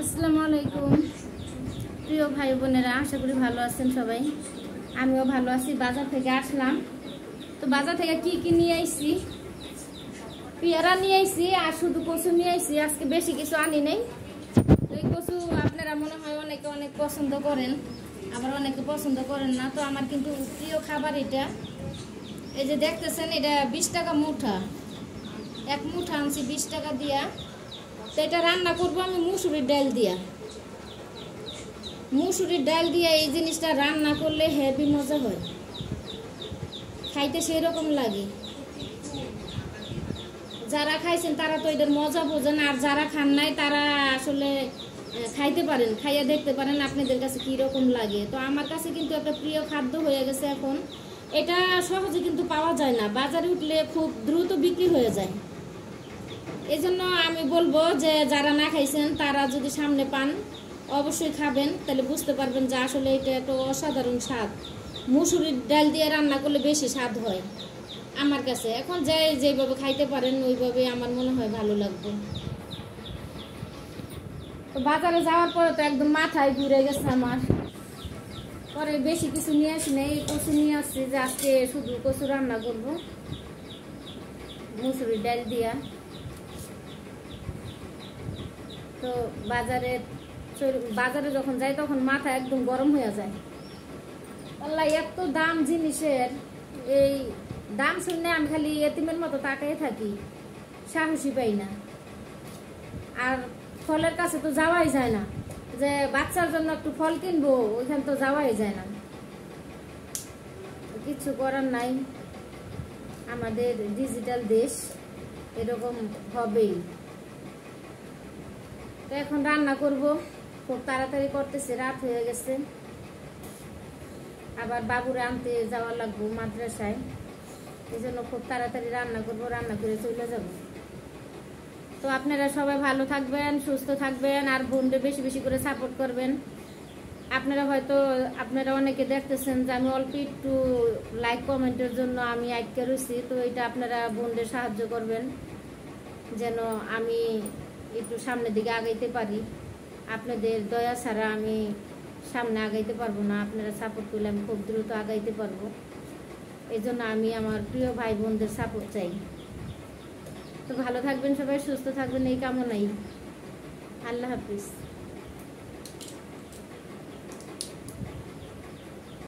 আসসালামু আলাইকুম প্রিয় ভাই বোনেরা, আশা করি ভালো আছেন সবাই। আমিও ভালো আছি। বাজার থেকে আসলাম, তো বাজার থেকে কি নিয়ে আইছি, পেয়ারা নিয়ে আইছি আর শুধু কচু নিয়ে আইছি। আজকে বেশি কিছু আনি নাই। এই কচু আপনারা মনে হয় অনেকে অনেক পছন্দ করেন, আবার অনেকে পছন্দ করেন না। তো আমার কিন্তু প্রিয় খাবার এটা। এই যে দেখতেছেন, এটা 20 টাকা মুঠা, এক মুঠা আনছি 20 টাকা দিয়া। তো এটা রান্না করবো আমি মুসুরির ডাল দিয়া। মুসুরির ডাল দিয়া এই জিনিসটা রান্না করলে হেভি মজা হয়, খাইতে সেই রকম লাগে। যারা খাইছেন তারা তো এটার মজা বোঝেন, আর যারা খান নাই তারা আসলে খাইতে পারেন, খাইয়া দেখতে পারেন আপনাদের কাছে কি রকম লাগে। তো আমার কাছে কিন্তু একটা প্রিয় খাদ্য হয়ে গেছে এখন। এটা সহজে কিন্তু পাওয়া যায় না, বাজারে উঠলে খুব দ্রুত বিক্রি হয়ে যায়। এই জন্য আমি বলবো যে যারা না খাইছেন তারা যদি সামনে পান অবশ্যই খাবেন, তাহলে বুঝতে পারবেন যে আসলে এটা একটা অসাধারণ স্বাদ। মুসুরির ডাল দিয়ে রান্না করলে বেশি স্বাদ হয় আমার কাছে। এখন যেভাবে খাইতে পারেন ওইভাবে আমার মনে হয় ভালো লাগবে। তো বাজারে যাওয়ার পরে তো একদম মাথায় ঘুরে গেছে আমার। পরে বেশি কিছু নিয়ে আসি না, এই কচু নিয়ে আসছি যে আজকে শুধু কচু রান্না করবো মুসুরির ডাল দিয়া। তো বাজারে যখন যাই তখন মাথা একদম গরম হয়ে যায়। আল্লাহ, এত দাম জিনিসের, এই দাম শুনলে আমি খালি এতিমের মতো তাকাই থাকি, সাহসী পাই না। আর ফলের কাছে তো যাওয়াই যায় না, যে বাচ্চার জন্য একটু ফল কিনবো ওইখানে তো যাওয়াই যায় না। কিছু করার নাই, আমাদের ডিজিটাল দেশ, এরকম হবেই। তো এখন রান্না করব, খুব তাড়াতাড়ি করতেছে, রাত হয়ে গেছে। আবার বাবুরে আনতে যাওয়া লাগবো মাদ্রাসায়, এই জন্য খুব তাড়াতাড়ি রান্না করব, রান্না করে চলে যাব। তো আপনারা সবাই ভালো থাকবেন, সুস্থ থাকবেন, আর বোনদের বেশি বেশি করে সাপোর্ট করবেন। আপনারা অনেকে দেখতেছেন যে আমি অল্প একটু লাইক কমেন্টের জন্য আমি আটকে রয়েছি। তো এটা আপনারা বোনদের সাহায্য করবেন যেন আমি একটু সামনের দিকে আগাইতে পারি। আপনাদের দয়া ছাড়া আমি সামনে আগাইতে পারবো না, আপনারা সাপোর্ট করলে আমি খুব দ্রুত আগাইতে পারবো। এই জন্য আমি আমার প্রিয় ভাই বোনদের সাপোর্ট চাই। তো ভালো থাকবেন সবাই, সুস্থ থাকবেন, এই কামনাই। আল্লাহ হাফিজ।